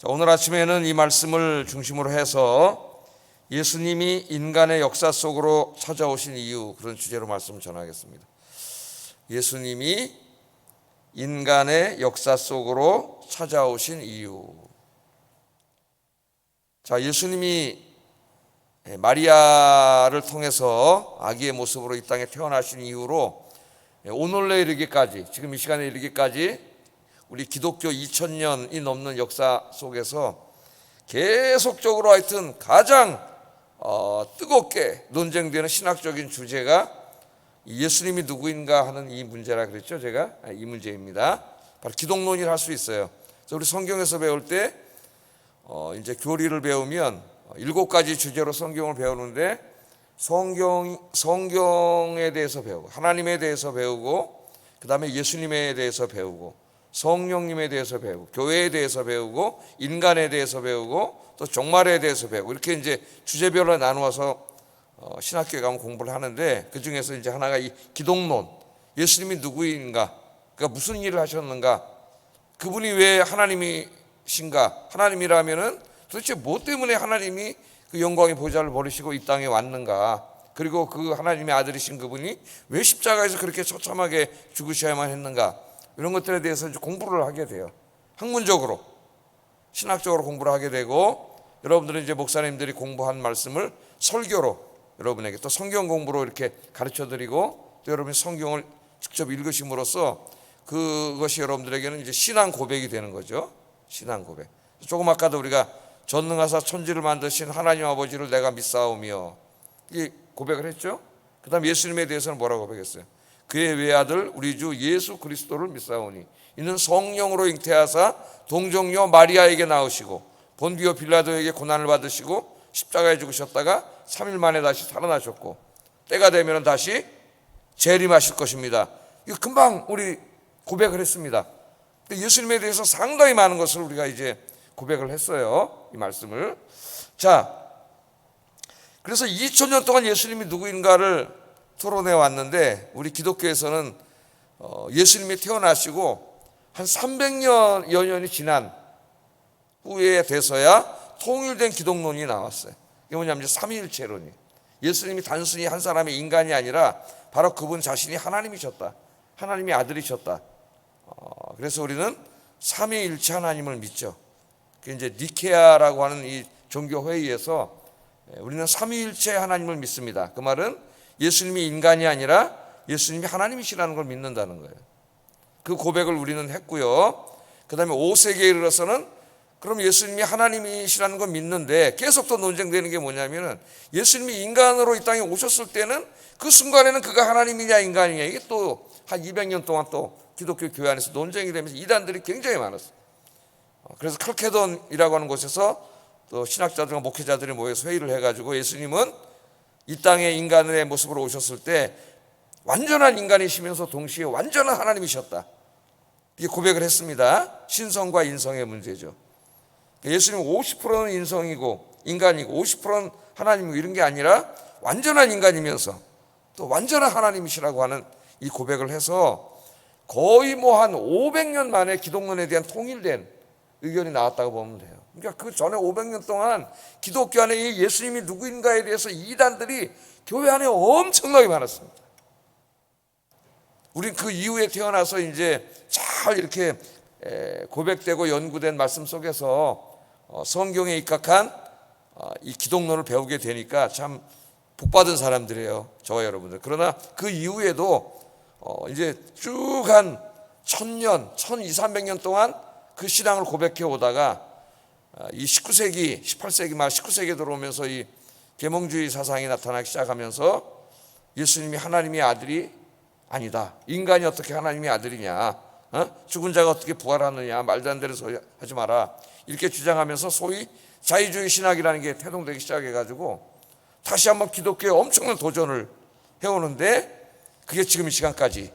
자, 오늘 아침에는 이 말씀을 중심으로 해서 예수님이 인간의 역사 속으로 찾아오신 이유, 그런 주제로 말씀을 전하겠습니다. 예수님이 인간의 역사 속으로 찾아오신 이유. 자, 예수님이 마리아를 통해서 아기의 모습으로 이 땅에 태어나신 이후로 오늘에 이르기까지, 지금 이 시간에 이르기까지 우리 기독교 2000년이 넘는 역사 속에서 계속적으로 하여튼 가장 뜨겁게 논쟁되는 신학적인 주제가 예수님이 누구인가 하는 이 문제라 그랬죠. 제가 이 문제입니다. 바로 기독론이라 할 수 있어요. 그래서 우리 성경에서 배울 때 이제 교리를 배우면 7가지 주제로 성경을 배우는데 성경에 대해서 배우고, 하나님에 대해서 배우고, 그 다음에 예수님에 대해서 배우고, 성령님에 대해서 배우고, 교회에 대해서 배우고, 인간에 대해서 배우고, 또 종말에 대해서 배우고, 이렇게 이제 주제별로 나누어서 신학교에 가면 공부를 하는데, 그 중에서 이제 하나가 이 기독론, 예수님이 누구인가, 그러니까 무슨 일을 하셨는가, 그분이 왜 하나님이신가, 하나님이라면은 도대체 뭐 때문에 하나님이 그 영광의 보좌를 버리시고 이 땅에 왔는가, 그리고 그 하나님의 아들이신 그분이 왜 십자가에서 그렇게 처참하게 죽으셔야만 했는가, 이런 것들에 대해서 이제 공부를 하게 돼요. 학문적으로, 신학적으로 공부를 하게 되고, 여러분들은 이제 목사님들이 공부한 말씀을 설교로 여러분에게, 또 성경 공부로 이렇게 가르쳐 드리고, 또 여러분이 성경을 직접 읽으심으로써 그것이 여러분들에게는 이제 신앙 고백이 되는 거죠. 신앙 고백. 조금 아까도 우리가 전능하사 천지를 만드신 하나님 아버지를 내가 믿사오며, 이 고백을 했죠. 그 다음 예수님에 대해서는 뭐라고 고백했어요? 그의 외아들 우리 주 예수 그리스도를 믿사오니 이는 성령으로 잉태하사 동정녀 마리아에게 낳으시고 본디오 빌라도에게 고난을 받으시고 십자가에 죽으셨다가 3일 만에 다시 살아나셨고 때가 되면 다시 재림하실 것입니다. 이거 금방 우리 고백을 했습니다. 예수님에 대해서 상당히 많은 것을 우리가 이제 고백을 했어요. 이 말씀을. 자, 그래서 2000년 동안 예수님이 누구인가를 토론해 왔는데, 우리 기독교에서는 예수님이 태어나시고 한 300여여 년이 지난 후에 돼서야 통일된 기독론이 나왔어요. 이게 뭐냐면 삼위일체론이. 예수님이 단순히 한 사람의 인간이 아니라 바로 그분 자신이 하나님이셨다, 하나님의 아들이셨다. 그래서 우리는 삼위일체 하나님을 믿죠. 그 이제 니케아라고 하는 이 종교 회의에서 우리는 삼위일체 하나님을 믿습니다. 그 말은 예수님이 인간이 아니라 예수님이 하나님이시라는 걸 믿는다는 거예요. 그 고백을 우리는 했고요. 그 다음에 5세기에 이르러서는 그럼 예수님이 하나님이시라는 걸 믿는데, 계속 또 논쟁되는 게 뭐냐면은 예수님이 인간으로 이 땅에 오셨을 때는 그 순간에는 그가 하나님이냐 인간이냐, 이게 또 한 200년 동안 또 기독교 교회 안에서 논쟁이 되면서 이단들이 굉장히 많았어요. 그래서 칼케돈이라고 하는 곳에서 또 신학자들과 목회자들이 모여서 회의를 해가지고 예수님은 이 땅에 인간의 모습으로 오셨을 때 완전한 인간이시면서 동시에 완전한 하나님이셨다, 이게 고백을 했습니다. 신성과 인성의 문제죠. 예수님은 50%는 인성이고 인간이고 50%는 하나님이고 이런 게 아니라 완전한 인간이면서 또 완전한 하나님이시라고 하는 이 고백을 해서 거의 뭐 한 500년 만에 기독론에 대한 통일된 의견이 나왔다고 보면 돼요. 그러니까 그 전에 500년 동안 기독교 안에 이 예수님이 누구인가에 대해서 이단들이 교회 안에 엄청나게 많았습니다. 우린 그 이후에 태어나서 이제 잘 이렇게 고백되고 연구된 말씀 속에서 성경에 입각한 이 기독론을 배우게 되니까 참 복받은 사람들이에요, 저와 여러분들. 그러나 그 이후에도 이제 쭉 한 1000년, 1200~1300년 동안 그 신앙을 고백해 오다가 이 19세기, 18세기 말 19세기에 들어오면서 이 계몽주의 사상이 나타나기 시작하면서 예수님이 하나님의 아들이 아니다, 인간이 어떻게 하나님의 아들이냐, 죽은 자가 어떻게 부활하느냐, 말도 안 되는 소리 하지 마라, 이렇게 주장하면서 소위 자유주의 신학이라는 게 태동되기 시작해가지고 다시 한번 기독교에 엄청난 도전을 해오는데, 그게 지금 이 시간까지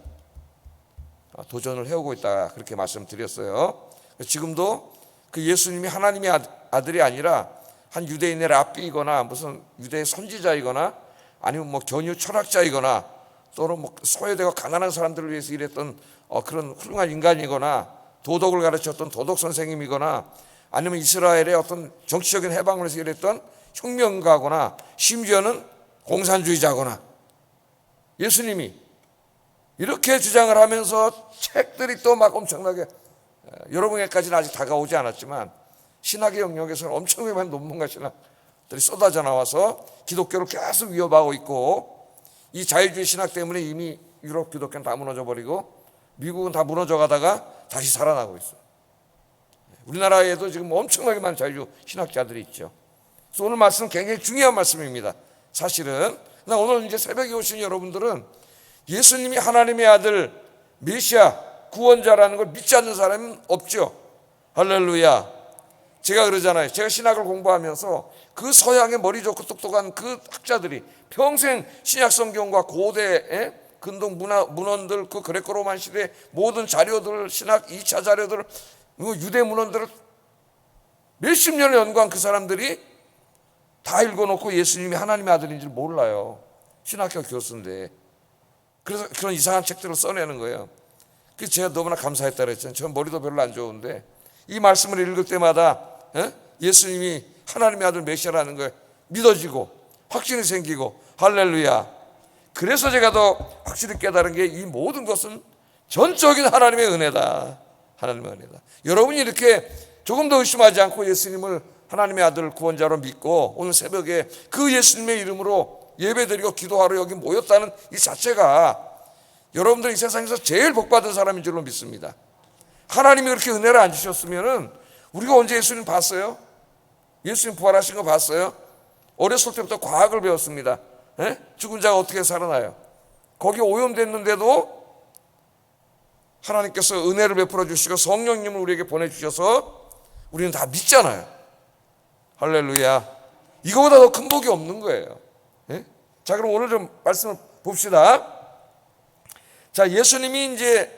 도전을 해오고 있다, 그렇게 말씀드렸어요. 지금도 그 예수님이 하나님의 아들이 아니라 한 유대인의 랍비이거나 무슨 유대의 선지자이거나 아니면 뭐 견유 철학자이거나 또는 뭐 소외되고 가난한 사람들을 위해서 일했던 그런 훌륭한 인간이거나 도덕을 가르쳤던 도덕 선생님이거나 아니면 이스라엘의 어떤 정치적인 해방을 위해서 일했던 혁명가거나 심지어는 공산주의자거나 예수님이 이렇게 주장을 하면서 책들이 또 막 엄청나게 여러분에게까지는 아직 다가오지 않았지만 신학의 영역에서는 엄청나게 많은 논문과 신학들이 쏟아져 나와서 기독교를 계속 위협하고 있고, 이 자유주의 신학 때문에 이미 유럽 기독교는 다 무너져 버리고 미국은 다 무너져 가다가 다시 살아나고 있어요. 우리나라에도 지금 엄청나게 많은 자유주의 신학자들이 있죠. 그래서 오늘 말씀은 굉장히 중요한 말씀입니다. 사실은 오늘 이제 새벽에 오신 여러분들은 예수님이 하나님의 아들 메시아 구원자라는 걸 믿지 않는 사람은 없죠. 할렐루야. 제가 그러잖아요. 제가 신학을 공부하면서 그 서양의 머리 좋고 똑똑한 그 학자들이 평생 신약 성경과 고대 근동 문헌들, 그 그레코 로만 시대 모든 자료들, 신학 2차 자료들, 유대 문헌들을 몇십 년을 연구한 그 사람들이 다 읽어놓고 예수님이 하나님의 아들인지 몰라요. 신학교 교수인데. 그래서 그런 이상한 책들을 써내는 거예요. 그래서 제가 너무나 감사했다 그랬잖아요. 저 머리도 별로 안 좋은데 이 말씀을 읽을 때마다 예수님이 하나님의 아들 메시아라는 걸 믿어지고 확신이 생기고, 할렐루야. 그래서 제가 더 확실히 깨달은 게 이 모든 것은 전적인 하나님의 은혜다. 하나님의 은혜다. 여러분이 이렇게 조금 더 의심하지 않고 예수님을 하나님의 아들 구원자로 믿고 오늘 새벽에 그 예수님의 이름으로 예배드리고 기도하러 여기 모였다는 이 자체가 여러분들 이 세상에서 제일 복받은 사람인 줄로 믿습니다. 하나님이 그렇게 은혜를 안 주셨으면은 우리가 언제 예수님 봤어요? 예수님 부활하신 거 봤어요? 어렸을 때부터 과학을 배웠습니다. 죽은 자가 어떻게 살아나요? 거기 오염됐는데도 하나님께서 은혜를 베풀어 주시고 성령님을 우리에게 보내주셔서 우리는 다 믿잖아요. 할렐루야. 이거보다 더 큰 복이 없는 거예요. 자, 그럼 오늘 좀 말씀을 봅시다. 자, 예수님이 이제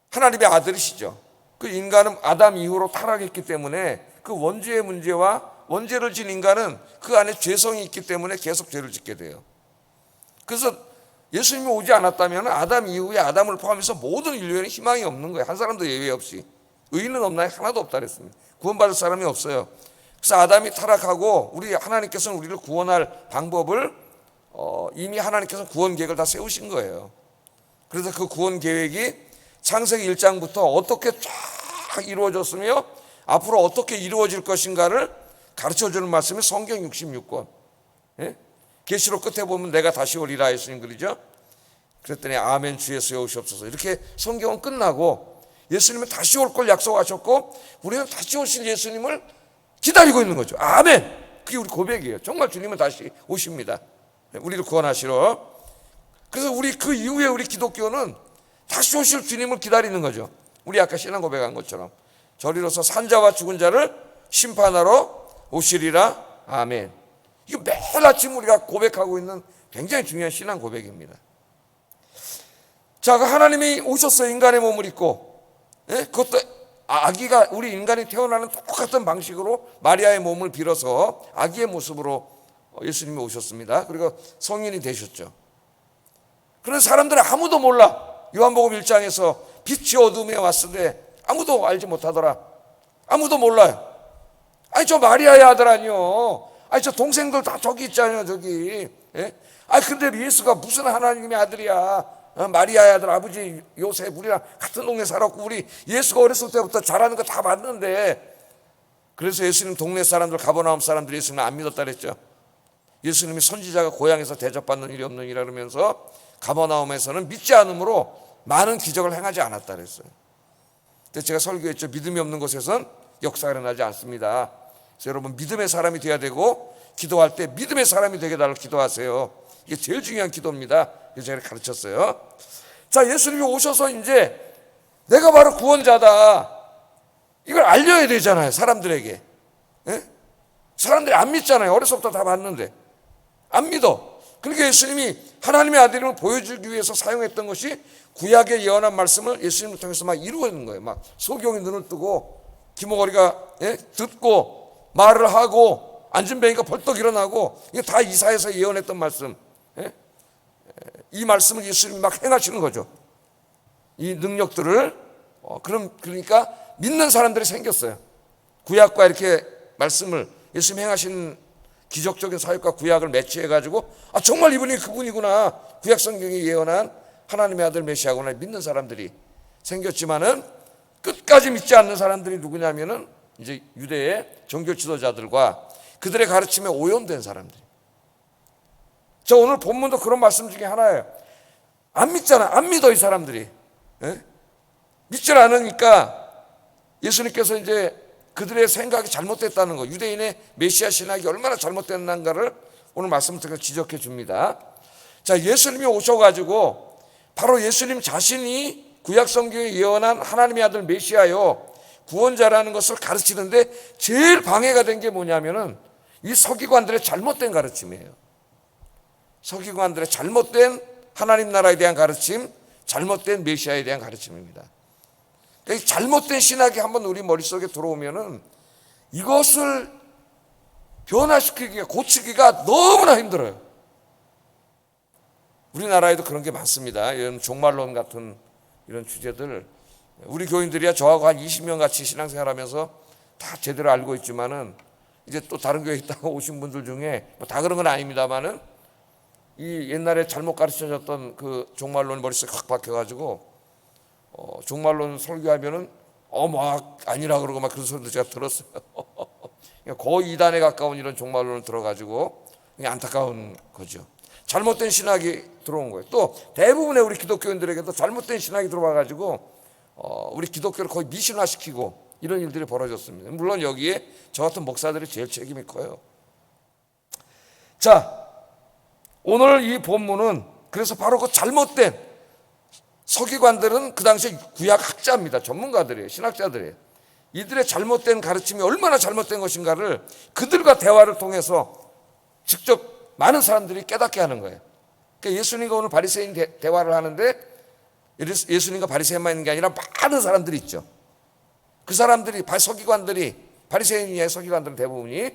하나님의 아들이시죠. 그 인간은 아담 이후로 타락했기 때문에 그 원죄의 문제와 원죄를 진 인간은 그 안에 죄성이 있기 때문에 계속 죄를 짓게 돼요. 그래서 예수님이 오지 않았다면 아담 이후에 아담을 포함해서 모든 인류에는 희망이 없는 거예요. 한 사람도 예외 없이. 의인은 없나요? 하나도 없다 그랬습니다. 구원받을 사람이 없어요. 그래서 아담이 타락하고 우리 하나님께서는 우리를 구원할 방법을 이미 하나님께서 구원 계획을 다 세우신 거예요. 그래서 그 구원 계획이 창세기 1장부터 어떻게 쫙 이루어졌으며 앞으로 어떻게 이루어질 것인가를 가르쳐주는 말씀이 성경 66권. 계시록 끝에 보면 내가 다시 오리라 예수님 그러죠. 그랬더니 아멘 주 예수여 오시옵소서. 이렇게 성경은 끝나고 예수님은 다시 올 걸 약속하셨고 우리는 다시 오실 예수님을 기다리고 있는 거죠. 아멘. 그게 우리 고백이에요. 정말 주님은 다시 오십니다. 우리를 구원하시러. 그래서 우리 그 이후에 우리 기독교는 다시 오실 주님을 기다리는 거죠. 우리 아까 신앙 고백한 것처럼 저리로서 산자와 죽은 자를 심판하러 오시리라. 아멘. 이거 매일 아침 우리가 고백하고 있는 굉장히 중요한 신앙 고백입니다. 자, 그 하나님이 오셨어요. 인간의 몸을 입고. 그것도 아기가 우리 인간이 태어나는 똑같은 방식으로 마리아의 몸을 빌어서 아기의 모습으로 예수님이 오셨습니다. 그리고 성인이 되셨죠. 그런데 사람들은 아무도 몰라. 요한복음 1장에서 빛이 어둠에 왔을 때 아무도 알지 못하더라. 아무도 몰라요. 아니 저 마리아의 아들 아니요. 아니 저 동생들 다 저기 있잖아요. 저기. 아니 근데 예수가 무슨 하나님의 아들이야. 마리아의 아들 아버지 요셉 우리랑 같은 동네 살았고 우리 예수가 어렸을 때부터 잘하는 거 다 봤는데. 그래서 예수님 동네 사람들 가버나움 사람들이 예수님 안 믿었다 그랬죠. 예수님이 선지자가 고향에서 대접받는 일이 없는 일이라 그러면서 가버나움에서는 믿지 않음으로 많은 기적을 행하지 않았다 그랬어요. 근데 제가 설교했죠. 믿음이 없는 곳에선 역사가 일어나지 않습니다. 그래서 여러분 믿음의 사람이 돼야 되고 기도할 때 믿음의 사람이 되게 달라고 기도하세요. 이게 제일 중요한 기도입니다. 그래서 제가 가르쳤어요. 자, 예수님이 오셔서 이제 내가 바로 구원자다. 이걸 알려야 되잖아요. 사람들에게. 사람들이 안 믿잖아요. 어렸을 때부터 다 봤는데. 안 믿어. 그러니까 예수님이 하나님의 아들임을 보여주기 위해서 사용했던 것이 구약의 예언한 말씀을 예수님을 통해서 막 이루어내는 거예요. 막 소경이 눈을 뜨고 기모거리가 듣고 말을 하고 앉은 뱅이가 벌떡 일어나고 이게 다 이사야서 예언했던 말씀. 이 말씀을 예수님이 막 행하시는 거죠. 이 능력들을 그러니까 믿는 사람들이 생겼어요. 구약과 이렇게 말씀을 예수님 행하신 기적적인 사역과 구약을 매치해가지고 정말 이분이 그분이구나, 구약 성경이 예언한 하나님의 아들 메시아구나 믿는 사람들이 생겼지만은 끝까지 믿지 않는 사람들이 누구냐면은 이제 유대의 종교 지도자들과 그들의 가르침에 오염된 사람들. 저 오늘 본문도 그런 말씀 중에 하나예요. 안 믿잖아. 안 믿어 이 사람들이. 예? 믿질 않으니까 예수님께서 이제 그들의 생각이 잘못됐다는 거, 유대인의 메시아 신학이 얼마나 잘못됐는가를 오늘 말씀을 통해서 지적해 줍니다. 자, 예수님이 오셔가지고 바로 예수님 자신이 구약 성경에 예언한 하나님의 아들 메시아요, 구원자라는 것을 가르치는데 제일 방해가 된 게 뭐냐면은 이 서기관들의 잘못된 가르침이에요. 서기관들의 잘못된 하나님 나라에 대한 가르침, 잘못된 메시아에 대한 가르침입니다. 그러니까 잘못된 신학이 한번 우리 머릿속에 들어오면은 이것을 변화시키기가, 고치기가 너무나 힘들어요. 우리나라에도 그런 게 많습니다. 이런 종말론 같은 이런 주제들, 우리 교인들이야 저하고 한 20년 같이 신앙생활하면서 다 제대로 알고 있지만은 이제 또 다른 교회에 있다가 오신 분들 중에 다 그런 건 아닙니다만은 이 옛날에 잘못 가르쳐졌던 그 종말론 머릿속에 확 박혀가지고 종말론 설교하면은 막 아니라 그러고 막 그런 소리도 제가 들었어요. 거의 이단에 가까운 이런 종말론을 들어가지고 그냥 안타까운 거죠. 잘못된 신학이 들어온 거예요. 또 대부분의 우리 기독교인들에게도 잘못된 신학이 들어와가지고 우리 기독교를 거의 미신화시키고 이런 일들이 벌어졌습니다. 물론 여기에 저 같은 목사들이 제일 책임이 커요. 자, 오늘 이 본문은 그래서 바로 그 잘못된, 서기관들은 그 당시에 구약 학자입니다. 전문가들이에요. 신학자들이에요. 이들의 잘못된 가르침이 얼마나 잘못된 것인가를 그들과 대화를 통해서 직접 많은 사람들이 깨닫게 하는 거예요. 그러니까 예수님과 오늘 바리새인 대화를 하는데 예수님과 바리새인만 있는 게 아니라 많은 사람들이 있죠. 그 사람들이, 서기관들이, 바리새인의 서기관들은 대부분이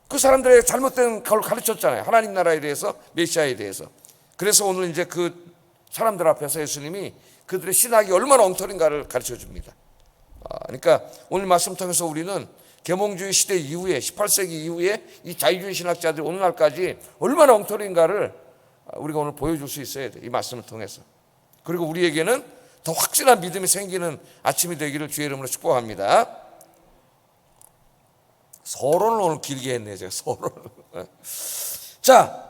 그 사람들의 잘못된 걸 가르쳤잖아요. 하나님 나라에 대해서, 메시아에 대해서. 그래서 오늘 이제 그 사람들 앞에서 예수님이 그들의 신학이 얼마나 엉터리인가를 가르쳐 줍니다. 그러니까 오늘 말씀 통해서 우리는 계몽주의 시대 이후에, 18세기 이후에 이 자유주의 신학자들이 오늘날까지 얼마나 엉터리인가를 우리가 오늘 보여줄 수 있어야 돼요. 이 말씀을 통해서. 그리고 우리에게는 더 확실한 믿음이 생기는 아침이 되기를 주의 이름으로 축복합니다. 서론을 오늘 길게 했네요. 제가 서론을. 자,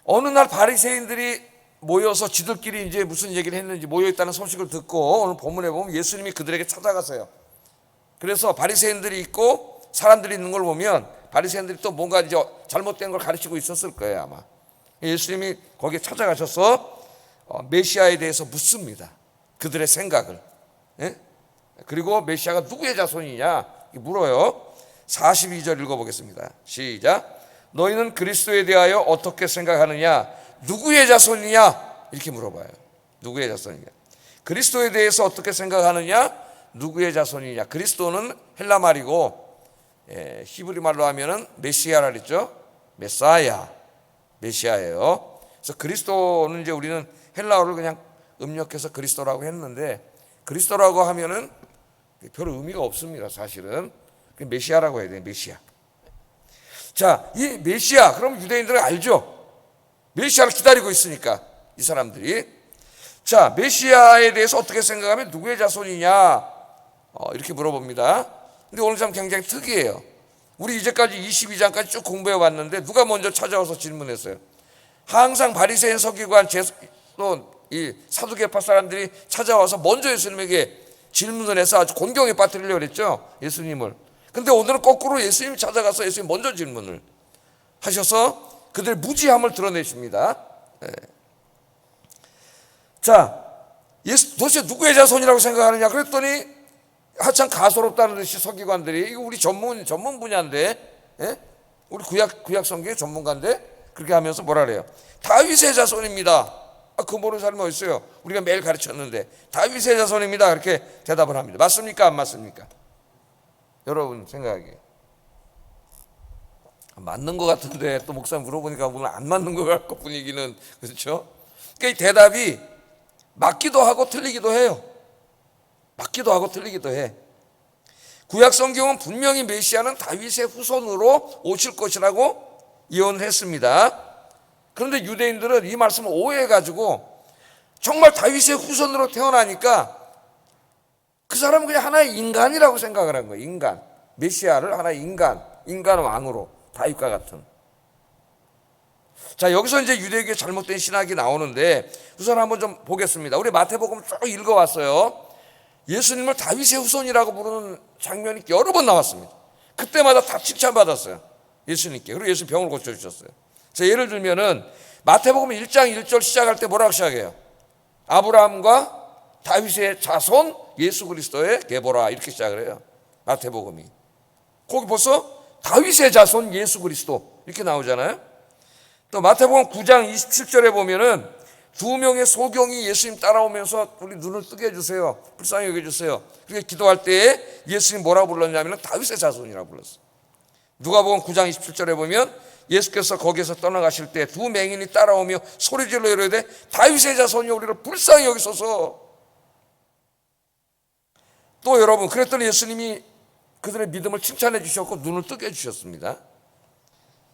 어느 날 바리새인들이 모여서 지들끼리 이제 무슨 얘기를 했는지 모여있다는 소식을 듣고 오늘 본문에 보면 예수님이 그들에게 찾아가세요. 그래서 바리새인들이 있고 사람들이 있는 걸 보면 바리새인들이 또 뭔가 이제 잘못된 걸 가르치고 있었을 거예요, 아마. 예수님이 거기에 찾아가셔서 메시아에 대해서 묻습니다. 그들의 생각을. 예? 그리고 메시아가 누구의 자손이냐 물어요. 42절 읽어보겠습니다. 시작. 너희는 그리스도에 대하여 어떻게 생각하느냐? 누구의 자손이냐? 이렇게 물어봐요. 누구의 자손이냐? 그리스도에 대해서 어떻게 생각하느냐? 누구의 자손이냐? 그리스도는 헬라 말이고 히브리 말로 하면은 메시아라 그랬죠. 메사야, 메시아예요. 그래서 그리스도는 이제 우리는 헬라어를 그냥 음력해서 그리스도라고 했는데 그리스도라고 하면은 별 의미가 없습니다. 사실은 메시아라고 해야 돼요. 메시아. 자, 이 메시아, 그럼 유대인들은 알죠. 메시아를 기다리고 있으니까 이 사람들이. 자, 메시아에 대해서 어떻게 생각하면 누구의 자손이냐 이렇게 물어봅니다. 근데 오늘 참 굉장히 특이해요. 우리 이제까지 22장까지 쭉 공부해 왔는데 누가 먼저 찾아와서 질문했어요? 항상 바리새인 서기관 또 이 사두개파 사람들이 찾아와서 먼저 예수님에게 질문을 해서 아주 곤경에 빠뜨리려고 그랬죠, 예수님을. 근데 오늘은 거꾸로 예수님이 찾아가서 예수님 먼저 질문을 하셔서 그들의 무지함을 드러내십니다. 네. 자, 도대체 누구의 자손이라고 생각하느냐 그랬더니 하참 가소롭다는 듯이 서기관들이 이거 우리 전문 분야인데, 예? 우리 구약 성경의 전문가인데 그렇게 하면서 뭐라 그래요? 다윗의 자손입니다. 그 모르는 사람이 어디 있어요? 우리가 매일 가르쳤는데 다윗의 자손입니다. 그렇게 대답을 합니다. 맞습니까? 안 맞습니까? 여러분 생각하기에 맞는 것 같은데 또 목사님 물어보니까 오늘 안 맞는 것 같고 분위기는 그렇죠? 그러니까 이 대답이 맞기도 하고 틀리기도 해요. 맞기도 하고 틀리기도 해. 구약 성경은 분명히 메시아는 다윗의 후손으로 오실 것이라고 예언을 했습니다. 그런데 유대인들은 이 말씀을 오해해가지고 정말 다윗의 후손으로 태어나니까 그 사람은 그냥 하나의 인간이라고 생각을 한 거예요. 인간. 메시아를 하나의 인간 왕으로, 다윗과 같은. 자, 여기서 이제 유대교의 잘못된 신학이 나오는데 우선 한번 좀 보겠습니다. 우리 마태복음 쭉 읽어왔어요. 예수님을 다윗의 후손이라고 부르는 장면이 여러 번 나왔습니다. 그때마다 다 칭찬받았어요, 예수님께. 그리고 예수님 병을 고쳐주셨어요. 자, 예를 들면은 마태복음 1장 1절 시작할 때 뭐라고 시작해요? 아브라함과 다윗의 자손 예수 그리스도의 계보라, 이렇게 시작을 해요, 마태복음이. 거기 벌써 다윗의 자손 예수 그리스도 이렇게 나오잖아요. 또 마태복음 9장 27절에 보면은 두 명의 소경이 예수님 따라오면서 우리 눈을 뜨게 해주세요, 불쌍히 여겨주세요. 그렇게 기도할 때에 예수님 뭐라고 불렀냐면 다윗의 자손이라고 불렀어요. 누가복음 9장 27절에 보면 예수께서 거기에서 떠나가실 때 두 맹인이 따라오며 소리질러 이르되 다윗의 자손이 우리를 불쌍히 여기소서. 또 여러분, 그랬더니 예수님이 그들의 믿음을 칭찬해 주셨고 눈을 뜨게 해주셨습니다.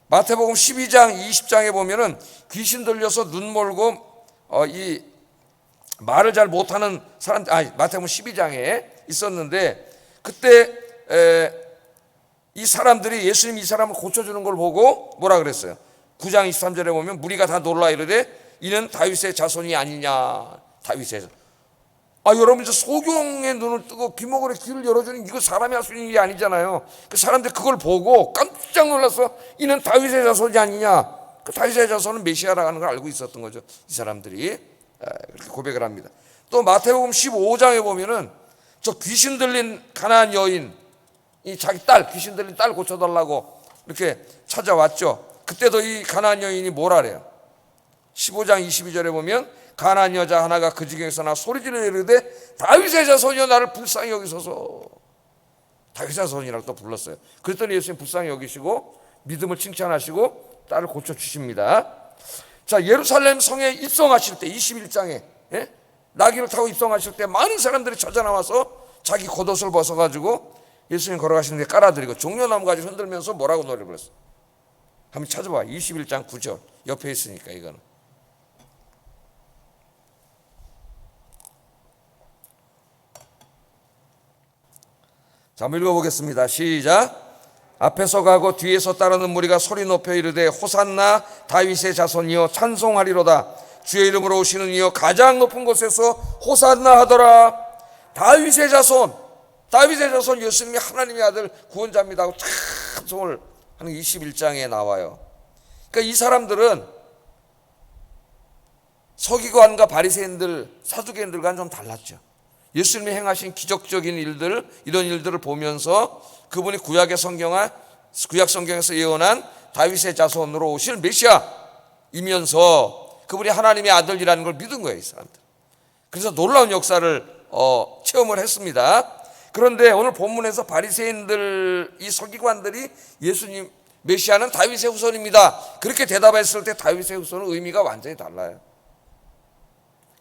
마태복음 12장 20장에 보면은 귀신 들려서 눈 멀고 이 말을 잘 못하는 사람, 마태복음 12장에 있었는데 그때 이 사람들이 예수님이 이 사람을 고쳐주는 걸 보고 뭐라 그랬어요? 9장 23절에 보면 무리가 다 놀라 이르되 이는 다윗의 자손이 아니냐. 다윗의 자손. 여러분, 저 소경의 눈을 뜨고 귀목을의 귀를 열어주는 이거 사람이 할 수 있는 일이 아니잖아요. 그 사람들이 그걸 보고 깜짝 놀라서 이는 다윗의 자손이 아니냐. 그 다윗의 자손은 메시아라고 하는 걸 알고 있었던 거죠, 이 사람들이. 그렇게 고백을 합니다. 또 마태복음 15장에 보면은 저 귀신 들린 가나안 여인, 이 자기 딸, 귀신 들린 딸 고쳐달라고 이렇게 찾아왔죠. 그때도 이 가나안 여인이 뭐라 그래요? 15장 22절에 보면 가나안 여자 하나가 그 지경에서 나 소리지르 이르되 다윗의 자손이여 나를 불쌍히 여기소서. 다윗의 자손이라고 또 불렀어요. 그랬더니 예수님 불쌍히 여기시고 믿음을 칭찬하시고 딸을 고쳐주십니다. 자, 예루살렘 성에 입성하실 때 21장에 나귀를 타고 입성하실 때 많은 사람들이 찾아 나와서 자기 겉옷을 벗어가지고 예수님 걸어가시는데 깔아드리고 종려나무 가지 흔들면서 뭐라고 노래 불렀어요? 한번 찾아봐. 21장 9절 옆에 있으니까 이거는. 자, 한번 읽어보겠습니다. 시작. 앞에서 가고 뒤에서 따르는 무리가 소리 높여 이르되 호산나 다윗의 자손이여 찬송하리로다. 주의 이름으로 오시는 이여 가장 높은 곳에서 호산나 하더라. 다윗의 자손, 다윗의 자손 예수님이 하나님의 아들 구원자입니다 하고 찬송을 하는 21장에 나와요. 그러니까 이 사람들은 서기관과 바리새인들, 사두개인들과는 좀 달랐죠. 예수님이 행하신 기적적인 일들, 이런 일들을 보면서 그분이 구약 성경에서 예언한 다윗의 자손으로 오실 메시아이면서 그분이 하나님의 아들이라는 걸 믿은 거예요, 이 사람들. 그래서 놀라운 역사를 체험을 했습니다. 그런데 오늘 본문에서 바리새인들, 이 서기관들이 예수님 메시아는 다윗의 후손입니다, 그렇게 대답했을 때 다윗의 후손은 의미가 완전히 달라요.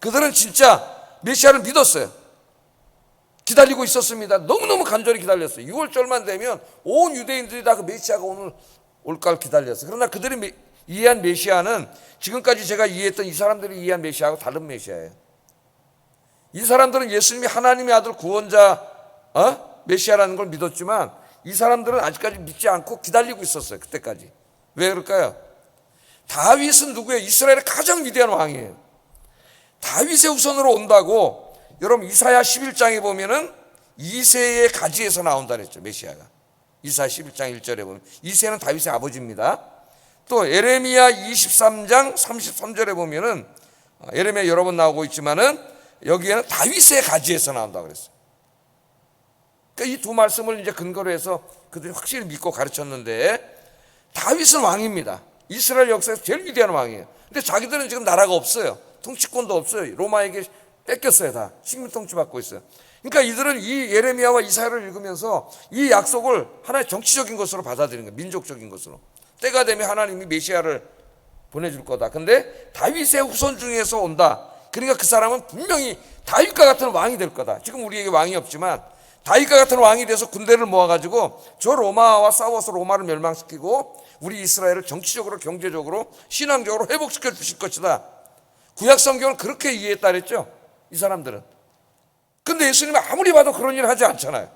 그들은 진짜 메시아를 믿었어요. 기다리고 있었습니다. 너무너무 간절히 기다렸어요. 6월절만 되면 온 유대인들이 다 그 메시아가 오늘 올까를 기다렸어요. 그러나 그들이 이해한 메시아는 지금까지 제가 이해했던 이 사람들이 이해한 메시아하고 다른 메시아예요. 이 사람들은 예수님이 하나님의 아들 구원자 메시아라는 걸 믿었지만 이 사람들은 아직까지 믿지 않고 기다리고 있었어요. 그때까지. 왜 그럴까요? 다윗은 누구예요? 이스라엘의 가장 위대한 왕이에요. 다윗의 후손으로 온다고. 여러분, 이사야 11장에 보면은 이새의 가지에서 나온다 그랬죠, 메시아가. 이사야 11장 1절에 보면 이새는 다윗의 아버지입니다. 또 예레미야 23장 33절에 보면은 예레미야 여러 번 나오고 있지만은 여기에는 다윗의 가지에서 나온다 그랬어요. 그러니까 이 두 말씀을 이제 근거로 해서 그들이 확실히 믿고 가르쳤는데, 다윗은 왕입니다. 이스라엘 역사에서 제일 위대한 왕이에요. 근데 자기들은 지금 나라가 없어요. 통치권도 없어요. 로마에게 뺏겼어요. 다 식민 통치 받고 있어요. 그러니까 이들은 이 예레미야와 이사야를 읽으면서 이 약속을 하나의 정치적인 것으로 받아들이는 거예요. 민족적인 것으로. 때가 되면 하나님이 메시아를 보내줄 거다. 근데 다윗의 후손 중에서 온다. 그러니까 그 사람은 분명히 다윗과 같은 왕이 될 거다. 지금 우리에게 왕이 없지만 다윗과 같은 왕이 돼서 군대를 모아가지고 저 로마와 싸워서 로마를 멸망시키고 우리 이스라엘을 정치적으로, 경제적으로, 신앙적으로 회복시켜 주실 것이다. 구약 성경을 그렇게 이해했다 그랬죠, 이 사람들은. 근데 예수님은 아무리 봐도 그런 일을 하지 않잖아요.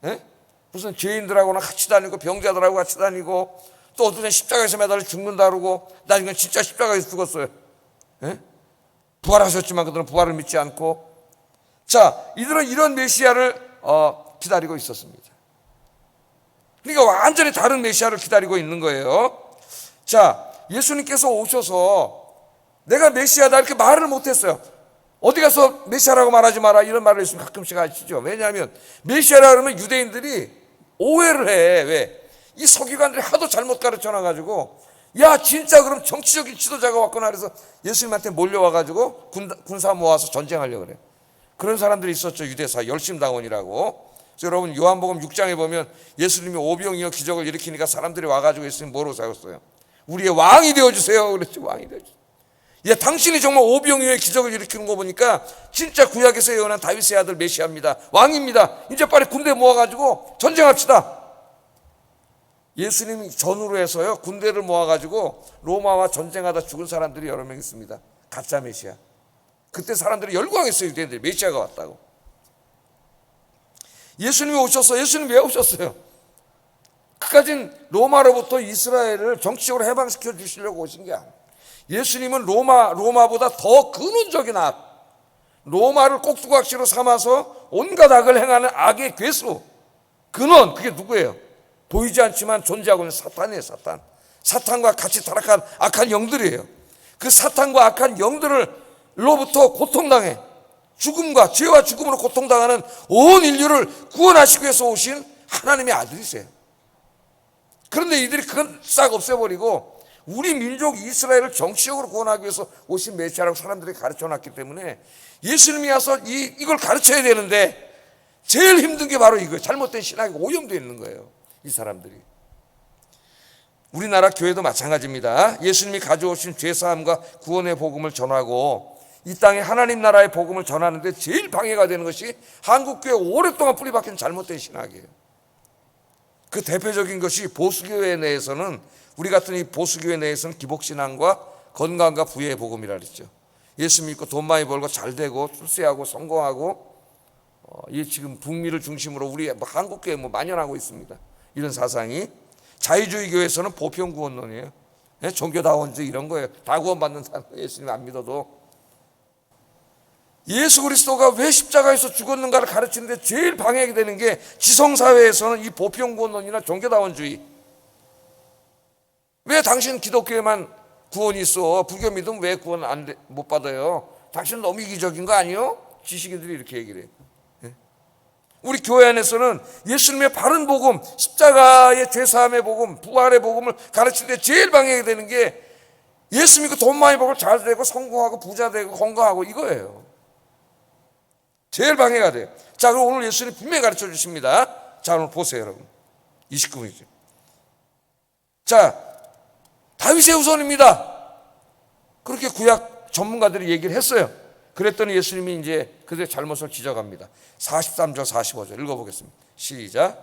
예? 무슨 죄인들하고나 같이 다니고 병자들하고 같이 다니고 또 어떤 애 십자가에서 매달려 죽는다 그러고 나중에 진짜 십자가에서 죽었어요. 예? 부활하셨지만 그들은 부활을 믿지 않고. 자, 이들은 이런 메시아를 기다리고 있었습니다. 그러니까 완전히 다른 메시아를 기다리고 있는 거예요. 자, 예수님께서 오셔서 내가 메시아다 이렇게 말을 못했어요. 어디 가서 메시아라고 말하지 마라 이런 말을 예수님 가끔씩 하시죠. 왜냐하면 메시아라 그러면 유대인들이 오해를 해. 왜? 이 서기관들이 하도 잘못 가르쳐 놔가지고 야 진짜 그럼 정치적인 지도자가 왔구나 그래서 예수님한테 몰려와가지고 군사 모아서 전쟁하려고 그래요. 그런 사람들이 있었죠. 유대사 열심당원이라고. 그래서 여러분 요한복음 6장에 보면 예수님이 오병이어 기적을 일으키니까 사람들이 와가지고 예수님 뭐라고 사였어요? 우리의 왕이 되어주세요. 그랬죠. 왕이 되어주세요. 예, 당신이 정말 오병이어의 기적을 일으키는 거 보니까 진짜 구약에서 예언한 다윗의 아들 메시아입니다. 왕입니다. 이제 빨리 군대 모아가지고 전쟁합시다. 예수님이 전후로 해서요 군대를 모아가지고 로마와 전쟁하다 죽은 사람들이 여러 명 있습니다. 가짜 메시아. 그때 사람들이 열광했어요. 유대인들이 메시아가 왔다고. 예수님이 오셨어요. 예수님 왜 오셨어요? 그까진 로마로부터 이스라엘을 정치적으로 해방시켜 주시려고 오신 게 아니에요. 예수님은 로마보다 더 근원적인 악, 로마를 꼭두각시로 삼아서 온갖 악을 행하는 악의 괴수, 근원, 그게 누구예요? 보이지 않지만 존재하고 있는 사탄이에요. 사탄. 사탄과 같이 타락한 악한 영들이에요. 그 사탄과 악한 영들로부터 고통당해 죽음과 죄와 죽음으로 고통당하는 온 인류를 구원하시기 위해서 오신 하나님의 아들이세요. 그런데 이들이 그건 싹 없애버리고 우리 민족 이스라엘을 정치적으로 구원하기 위해서 오신 메시아라고 사람들이 가르쳐놨기 때문에 예수님이 와서 이걸 가르쳐야 되는데 제일 힘든 게 바로 이거예요. 잘못된 신학이 오염되어 있는 거예요. 이 사람들이. 우리나라 교회도 마찬가지입니다. 예수님이 가져오신 죄사함과 구원의 복음을 전하고 이 땅에 하나님 나라의 복음을 전하는데 제일 방해가 되는 것이 한국교회 오랫동안 뿌리박힌 잘못된 신학이에요. 그 대표적인 것이 보수교회 내에서는, 우리 같은 이 보수교회 내에서는 기복신앙과 건강과 부의 복음이라 그랬죠. 예수 믿고 돈 많이 벌고 잘 되고 출세하고 성공하고 이 지금 북미를 중심으로 우리 한국교회 만연하고 있습니다. 이런 사상이. 자유주의 교회에서는 보편구원론이에요. 종교다원주의 이런 거예요. 다 구원받는 사람, 예수님 안 믿어도. 예수 그리스도가 왜 십자가에서 죽었는가를 가르치는데 제일 방해가 되는 게 지성사회에서는 이 보편구원론이나 종교다원주의. 왜 당신 기독교에만 구원이 있어? 불교 믿으면 왜 구원 못 받아요? 당신 너무 이기적인 거 아니에요? 지식인들이 이렇게 얘기를 해요. 우리 교회 안에서는 예수님의 바른 복음, 십자가의 죄사함의 복음, 부활의 복음을 가르칠 때 제일 방해가 되는 게 예수 믿고 돈 많이 벌고 잘 되고 성공하고 부자 되고 건강하고 이거예요. 제일 방해가 돼요. 자, 그럼 오늘 예수님 분명히 가르쳐 주십니다. 자, 오늘 보세요, 여러분. 29분이죠. 자, 다윗의 후손입니다. 그렇게 구약 전문가들이 얘기를 했어요. 그랬더니 예수님이 이제 그들의 잘못을 지적합니다. 43절 45절 읽어보겠습니다. 시작.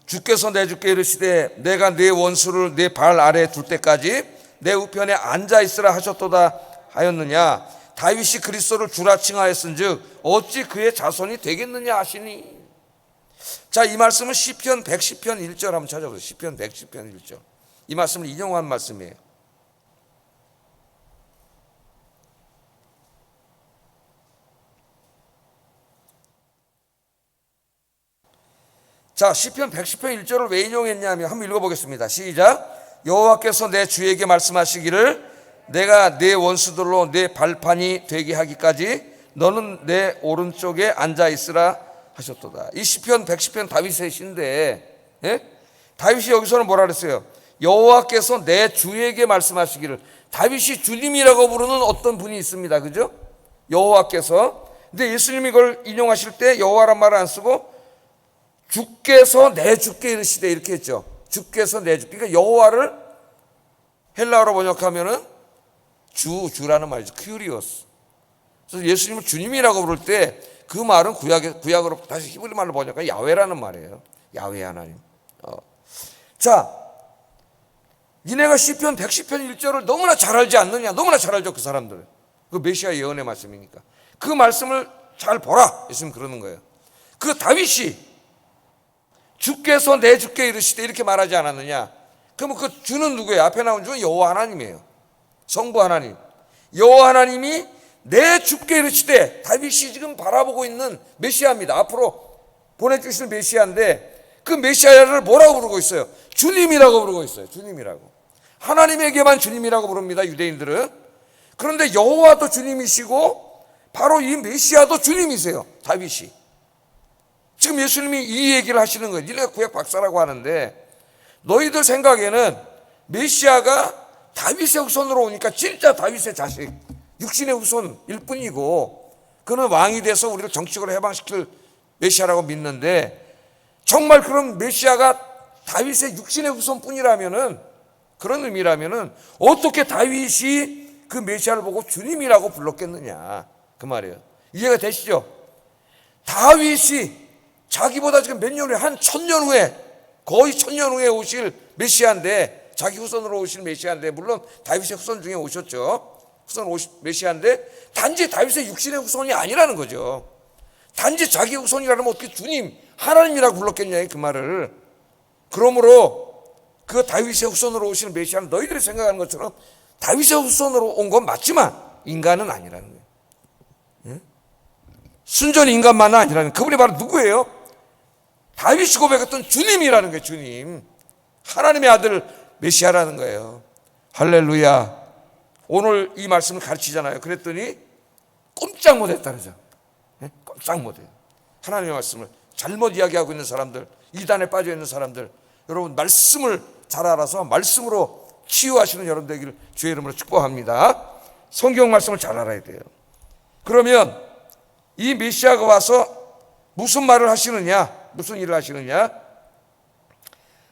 주께서 내 주께 이르시되 내가 네 원수를 네 발 아래에 둘 때까지 내 우편에 앉아 있으라 하셨도다 하였느냐. 다윗이 그리스도를 주라 칭하였은즉 어찌 그의 자손이 되겠느냐 하시니. 자, 이 말씀은 시편 110편 1절 한번 찾아보세요. 시편 110편 1절. 이 말씀을 인용한 말씀이에요. 자, 시편 110편 1절을 왜 인용했냐면 한번 읽어보겠습니다. 시작. 여호와께서 내 주에게 말씀하시기를 내가 내 원수들로 내 발판이 되게 하기까지 너는 내 오른쪽에 앉아 있으라 하셨도다. 이 시편 110편 다윗의 시인데, 다윗이 여기서는 뭐라 그랬어요? 여호와께서 내 주에게 말씀하시기를. 다윗이 주님이라고 부르는 어떤 분이 있습니다. 그죠? 여호와께서. 근데 예수님이 이걸 인용하실 때 여호와란 말을 안 쓰고 주께서 내 주께 이르시되 이렇게 했죠. 주께서 내 주께. 그러니까 여호와를 헬라어로 번역하면은 주라는 말이죠. 큐리오스. 그래서 예수님을 주님이라고 부를 때 그 말은 구약으로 다시 히브리 말로 번역하면 야훼라는 말이에요. 야훼 하나님. 자, 니네가 시편 110편 1절을 너무나 잘 알지 않느냐? 너무나 잘 알죠, 그 사람들. 그 메시아 예언의 말씀이니까. 그 말씀을 잘 보라. 예수님 그러는 거예요. 그 다윗이 주께서 내 주께 이르시되 이렇게 말하지 않았느냐? 그러면 그 주는 누구예요? 앞에 나온 주는 여호와 하나님이에요. 성부 하나님. 여호와 하나님이 내 주께 이르시되, 다윗이 지금 바라보고 있는 메시아입니다. 앞으로 보내주실 메시아인데 그 메시아를 뭐라고 부르고 있어요? 주님이라고 부르고 있어요. 주님이라고. 하나님에게만 주님이라고 부릅니다, 유대인들은. 그런데 여호와도 주님이시고 바로 이 메시아도 주님이세요, 다윗이. 지금 예수님이 이 얘기를 하시는 거예요. 니네가 구약 박사라고 하는데 너희들 생각에는 메시아가 다윗의 후손으로 오니까 진짜 다윗의 자식, 육신의 후손일 뿐이고 그는 왕이 돼서 우리를 정식으로 해방시킬 메시아라고 믿는데, 정말 그런 메시아가 다윗의 육신의 후손뿐이라면은, 그런 의미라면은 어떻게 다윗이 그 메시아를 보고 주님이라고 불렀겠느냐, 그 말이에요. 이해가 되시죠? 다윗이 자기보다 지금 몇 년 후에, 한 1000년 후에, 거의 1000년 후에 오실 메시아인데, 자기 후손으로 오실 메시아인데, 물론 다윗의 후손 중에 오셨죠. 후손 메시아인데 단지 다윗의 육신의 후손이 아니라는 거죠. 단지 자기 후손이라면 어떻게 주님, 하나님이라고 불렀겠냐, 그 말을. 그러므로 그 다윗의 후손으로 오시는 메시아는 너희들이 생각하는 것처럼 다윗의 후손으로 온 건 맞지만 인간은 아니라는 거예요. 예? 순전히 인간만은 아니라는, 그분이 바로 누구예요? 다윗이 고백했던 주님이라는 거예요. 주님, 하나님의 아들 메시아라는 거예요. 할렐루야. 오늘 이 말씀을 가르치잖아요. 그랬더니 꼼짝 못했다는, 꼼짝 못해요. 하나님의 말씀을 잘못 이야기하고 있는 사람들, 이단에 빠져 있는 사람들, 여러분 말씀을 잘 알아서 말씀으로 치유하시는 여러분 되기를 주의 이름으로 축복합니다. 성경 말씀을 잘 알아야 돼요. 그러면 이 메시아가 와서 무슨 말을 하시느냐, 무슨 일을 하시느냐?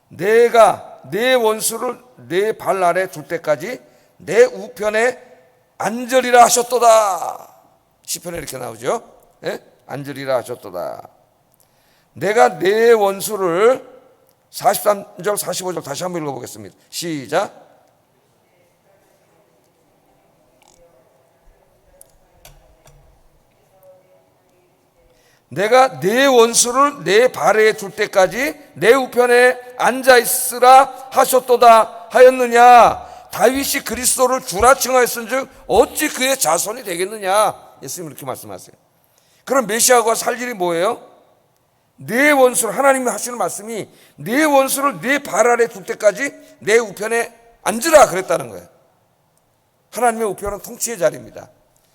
내가 내 원수를 내 발 아래 둘 때까지 내 우편에 앉으리라 하셨도다. 시편에 이렇게 나오죠. 예? 앉으리라 하셨도다. 내가 내 원수를, 43절 45절 다시 한번 읽어보겠습니다. 시작. 내가 내 원수를 내 발에 둘 때까지 내 우편에 앉아있으라 하셨도다 하였느냐? 다윗이 그리스도를 주라 칭하였은즉 어찌 그의 자손이 되겠느냐? 예수님이 이렇게 말씀하세요. 그럼 메시아가 살 일이 뭐예요? 내 원수를, 하나님이 하시는 말씀이 내 원수를 내 발 아래 둘 때까지 내 우편에 앉으라 그랬다는 거예요. 하나님의 우편은 통치의 자리입니다.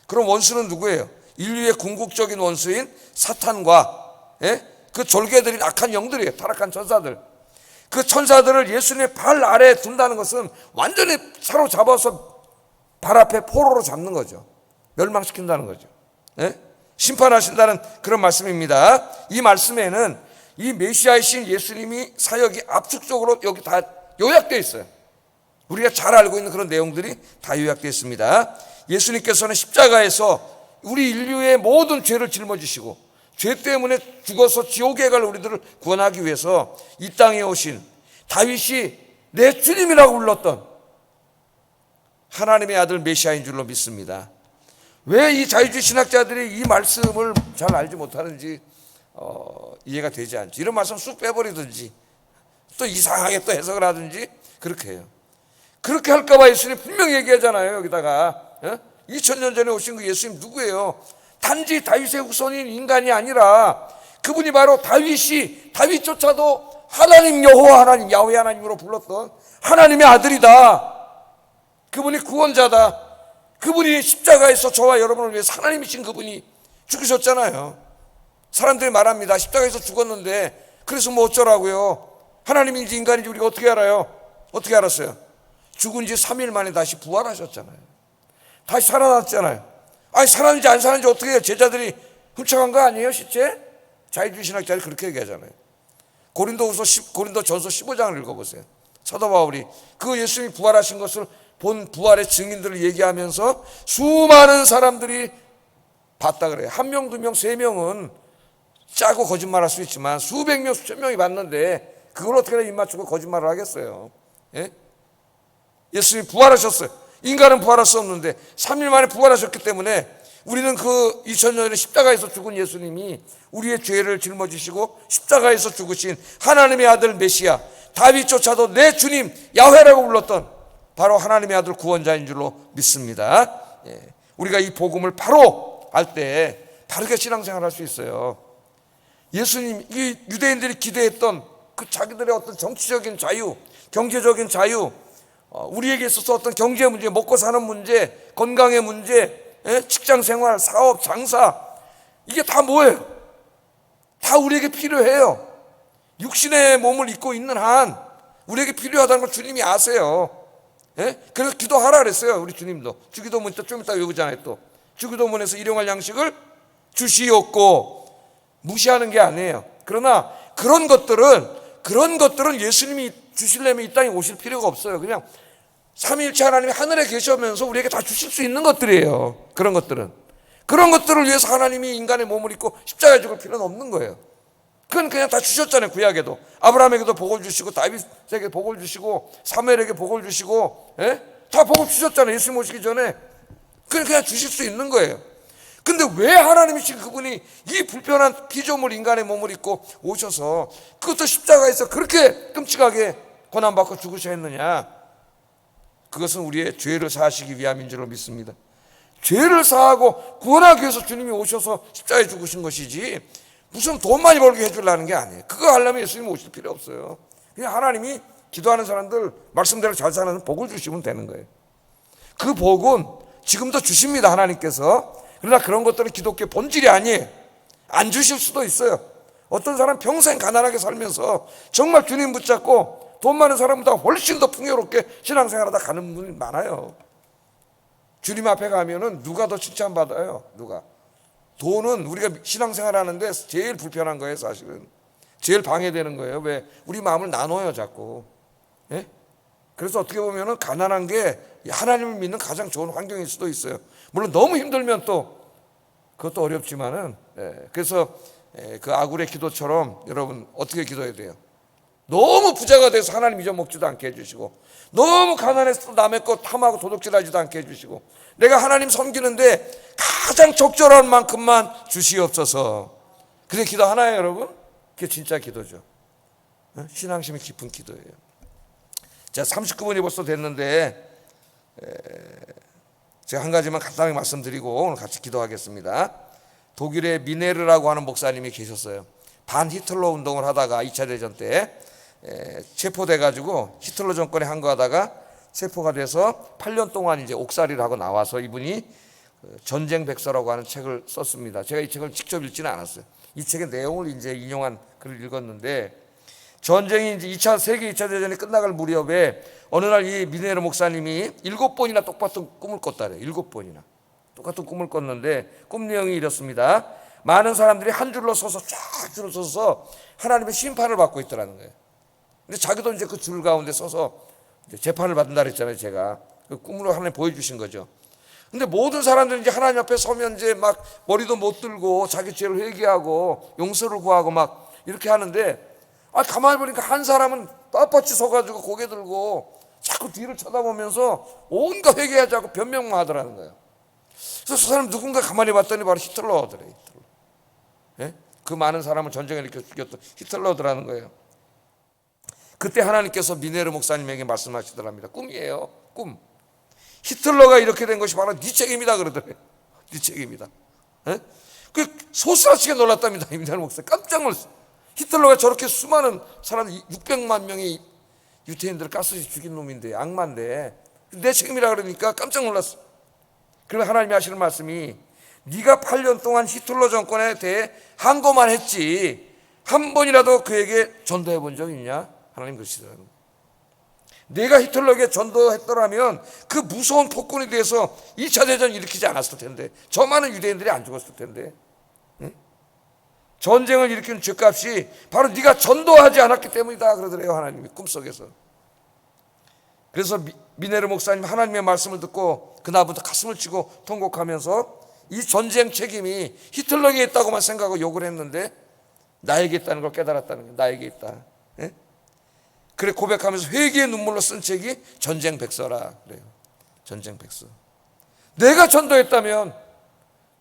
그럼 원수는 누구예요? 인류의 궁극적인 원수인 사탄과 그 졸개들인 악한 영들이에요. 타락한 천사들. 그 천사들을 예수님의 발 아래에 둔다는 것은 완전히 사로잡아서 발 앞에 포로로 잡는 거죠. 멸망시킨다는 거죠. 심판하신다는 그런 말씀입니다. 이 말씀에는 이 메시아이신 예수님이 사역이 압축적으로 여기 다 요약되어 있어요. 우리가 잘 알고 있는 그런 내용들이 다 요약되어 있습니다. 예수님께서는 십자가에서 우리 인류의 모든 죄를 짊어지시고 죄 때문에 죽어서 지옥에 갈 우리들을 구원하기 위해서 이 땅에 오신 다윗이 내 주님이라고 불렀던 하나님의 아들 메시아인 줄로 믿습니다. 왜 이 자유주의 신학자들이 이 말씀을 잘 알지 못하는지 이해가 되지 않죠. 이런 말씀 쑥 빼버리든지 또 이상하게 또 해석을 하든지 그렇게 해요. 그렇게 할까 봐 예수님 분명히 얘기하잖아요. 여기다가 2000년 전에 오신 그 예수님 누구예요? 단지 다윗의 후손인 인간이 아니라 그분이 바로 다윗조차도 하나님 여호와 하나님 야훼 하나님으로 불렀던 하나님의 아들이다. 그분이 구원자다. 그분이 십자가에서 저와 여러분을 위해서 하나님이신 그분이 죽으셨잖아요. 사람들이 말합니다. 십자가에서 죽었는데 그래서 뭐 어쩌라고요? 하나님인지 인간인지 우리가 어떻게 알아요? 어떻게 알았어요? 죽은 지 3일 만에 다시 부활하셨잖아요. 다시 살아났잖아요. 아니 살았는지 안 살았는지 어떻게 해요? 제자들이 훔쳐간 거 아니에요? 시체? 자유주의 신학자들이 그렇게 얘기하잖아요. 고린도전서 15장을 읽어보세요. 사도 바울이 그 예수님이 부활하신 것을 본 부활의 증인들을 얘기하면서 수많은 사람들이 봤다 그래요. 한 명, 두 명, 세 명은 짜고 거짓말할 수 있지만 수백 명, 수천 명이 봤는데 그걸 어떻게 입 맞추고 거짓말을 하겠어요? 예? 예수님이 부활하셨어요. 인간은 부활할 수 없는데 3일 만에 부활하셨기 때문에 우리는 그 2000년 전에 십자가에서 죽은 예수님이 우리의 죄를 짊어지시고 십자가에서 죽으신 하나님의 아들 메시아, 다윗조차도 내 주님 야훼라고 불렀던 바로 하나님의 아들 구원자인 줄로 믿습니다. 우리가 이 복음을 바로 알 때 바르게 신앙생활할 수 있어요. 예수님, 이 유대인들이 기대했던 그 자기들의 어떤 정치적인 자유, 경제적인 자유, 우리에게 있어서 어떤 경제 문제, 먹고 사는 문제, 건강의 문제, 직장생활, 사업, 장사, 이게 다 뭐예요? 다 우리에게 필요해요. 육신의 몸을 입고 있는 한 우리에게 필요하다는 걸 주님이 아세요. 그래서 기도하라 그랬어요. 우리 주님도 주기도문 좀 이따 외우잖아요. 또 주기도문에서 일용할 양식을 주시옵고, 무시하는 게 아니에요. 그러나 그런 것들은 예수님이 주시려면 이 땅에 오실 필요가 없어요. 그냥 삼위일체 하나님이 하늘에 계시면서 우리에게 다 주실 수 있는 것들이에요. 그런 것들을 위해서 하나님이 인간의 몸을 입고 십자가에 죽을 필요는 없는 거예요. 그건 그냥 다 주셨잖아요. 구약에도 아브라함에게도 복을 주시고, 다윗에게 복을 주시고, 사무엘에게 복을 주시고, 다 복을 주셨잖아요. 예수님 오시기 전에. 그건 그냥 주실 수 있는 거예요. 근데 왜 하나님이신 그분이 이 불편한 피조물 인간의 몸을 입고 오셔서 그것도 십자가에서 그렇게 끔찍하게 고난받고 죽으셔야 했느냐? 그것은 우리의 죄를 사하시기 위함인 줄로 믿습니다. 죄를 사하고 구원하기 위해서 주님이 오셔서 십자가에 죽으신 것이지 무슨 돈 많이 벌게 해주려는 게 아니에요. 그거 하려면 예수님 오실 필요 없어요. 그냥 하나님이 기도하는 사람들 말씀대로 잘 사는 복을 주시면 되는 거예요. 그 복은 지금도 주십니다. 하나님께서. 그러나 그런 것들은 기독교의 본질이 아니에요. 안 주실 수도 있어요. 어떤 사람 평생 가난하게 살면서 정말 주님 붙잡고 돈 많은 사람보다 훨씬 더 풍요롭게 신앙생활하다 가는 분이 많아요. 주님 앞에 가면은 누가 더 칭찬받아요? 누가? 돈은 우리가 신앙생활 하는데 제일 불편한 거예요. 사실은 제일 방해되는 거예요. 왜? 우리 마음을 나눠요 자꾸. 그래서 어떻게 보면은 가난한 게 하나님을 믿는 가장 좋은 환경일 수도 있어요. 물론 너무 힘들면 또 그것도 어렵지만은, 그래서 그 아굴의 기도처럼 여러분 어떻게 기도해야 돼요? 너무 부자가 돼서 하나님 잊어먹지도 않게 해주시고, 너무 가난해서 남의 것 탐하고 도둑질하지도 않게 해주시고, 내가 하나님 섬기는데 가장 적절한 만큼만 주시옵소서. 그게 기도 하나예요 여러분. 그게 진짜 기도죠. 신앙심이 깊은 기도예요. 자, 39분이 벌써 됐는데 제가 한 가지만 간단하게 말씀드리고 오늘 같이 기도하겠습니다. 독일의 미네르라고 하는 목사님이 계셨어요. 반 히틀러 운동을 하다가 2차 대전 때 체포돼가지고 히틀러 정권에 항거하다가 체포가 돼서 8년 동안 이제 옥살이를 하고 나와서 이분이 전쟁 백서라고 하는 책을 썼습니다. 제가 이 책을 직접 읽지는 않았어요. 이 책의 내용을 이제 인용한 글을 읽었는데, 전쟁이 이제 세계 2차 대전이 끝나갈 무렵에 어느 날 이 미네르 목사님이 7번이나 똑같은 꿈을 꿨다래요. 7번이나 똑같은 꿈을 꿨는데 꿈 내용이 이렇습니다. 많은 사람들이 한 줄로 서서 쫙 줄을 서서 하나님의 심판을 받고 있더라는 거예요. 근데 자기도 이제 그 줄 가운데 서서 이제 재판을 받는다 그랬잖아요. 제가 그 꿈으로 하나님 보여주신 거죠. 근데 모든 사람들이 이제 하나님 앞에 서면 이제 막 머리도 못 들고 자기 죄를 회개하고 용서를 구하고 막 이렇게 하는데, 가만히 보니까 한 사람은 빳빳이 서가지고 고개 들고 자꾸 뒤를 쳐다보면서 온갖 회개하자고 변명만 하더라는 거예요. 그래서 그 사람 누군가 가만히 봤더니 바로 히틀러더래요. 히틀러. 그 많은 사람을 전쟁에 일으켜 죽였던 히틀러더라는 거예요. 그때 하나님께서 미네르 목사님에게 말씀하시더랍니다. 꿈이에요. 꿈. 히틀러가 이렇게 된 것이 바로 네 책임이다 그러더래요. 네 책임이다. 그 소스라치게 놀랐답니다. 미네르 목사님 깜짝 놀랐어요. 히틀러가 저렇게 수많은 사람 600만 명이 유태인들을 가스시 죽인 놈인데, 악마인데 내 책임이라 그러니까 깜짝 놀랐어. 그러면 하나님이 하시는 말씀이, 네가 8년 동안 히틀러 정권에 대해 항거만 했지 한 번이라도 그에게 전도해 본 적 있냐? 하나님 그러시더라고요. 내가 히틀러에게 전도했더라면 그 무서운 폭군에 대해서 2차 대전 일으키지 않았을 텐데, 저 많은 유대인들이 안 죽었을 텐데. 전쟁을 일으키는 죄값이 바로 네가 전도하지 않았기 때문이다 그러더래요. 하나님이 꿈속에서. 그래서 미네르 목사님 하나님의 말씀을 듣고 그날부터 가슴을 치고 통곡하면서 이 전쟁 책임이 히틀러에게 있다고만 생각하고 욕을 했는데 나에게 있다는 걸 깨달았다는 거예요. 나에게 있다. 예? 그래 고백하면서 회개의 눈물로 쓴 책이 전쟁 백서라 그래요. 전쟁 백서. 내가 전도했다면,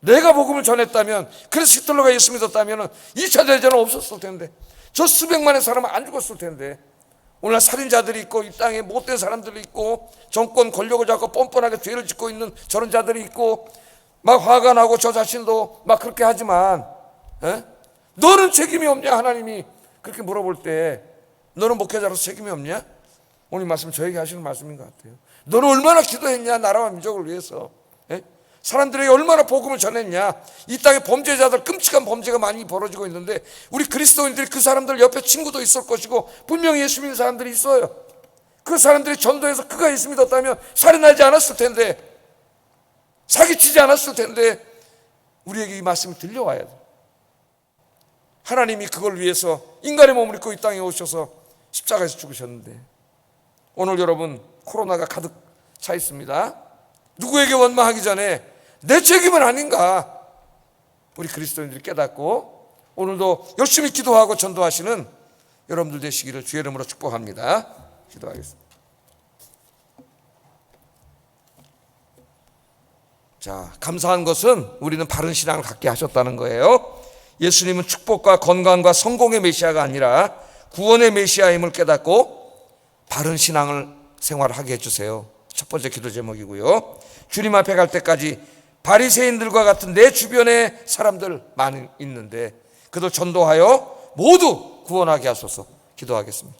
내가 복음을 전했다면, 그래서 히틀러가 예수 믿었다면 2차 대전은 없었을 텐데, 저 수백만의 사람은 안 죽었을 텐데, 오늘날 살인자들이 있고 이 땅에 못된 사람들이 있고 정권 권력을 잡고 뻔뻔하게 죄를 짓고 있는 저런 자들이 있고 막 화가 나고 저 자신도 막 그렇게 하지만, 에? 너는 책임이 없냐? 하나님이 그렇게 물어볼 때 너는 목회자로서 책임이 없냐? 오늘 말씀 저에게 하시는 말씀인 것 같아요. 너는 얼마나 기도했냐? 나라와 민족을 위해서. 에? 사람들에게 얼마나 복음을 전했냐? 이 땅에 범죄자들, 끔찍한 범죄가 많이 벌어지고 있는데 우리 그리스도인들이 그 사람들 옆에 친구도 있을 것이고 분명히 예수 믿는 사람들이 있어요. 그 사람들이 전도해서 그가 예수 믿었다면 살인하지 않았을 텐데, 사기치지 않았을 텐데 우리에게 이 말씀이 들려와야 돼. 하나님이 그걸 위해서 인간의 몸을 입고 이 땅에 오셔서 십자가에서 죽으셨는데, 오늘 여러분 코로나가 가득 차 있습니다. 누구에게 원망하기 전에 내 책임은 아닌가, 우리 그리스도인들이 깨닫고 오늘도 열심히 기도하고 전도하시는 여러분들 되시기를 주의 이름으로 축복합니다. 기도하겠습니다. 자, 감사한 것은 우리는 바른 신앙을 갖게 하셨다는 거예요. 예수님은 축복과 건강과 성공의 메시아가 아니라 구원의 메시아임을 깨닫고 바른 신앙을 생활하게 해주세요. 첫 번째 기도 제목이고요. 주님 앞에 갈 때까지 바리새인들과 같은 내 주변에 사람들 많이 있는데 그들 전도하여 모두 구원하게 하소서. 기도하겠습니다.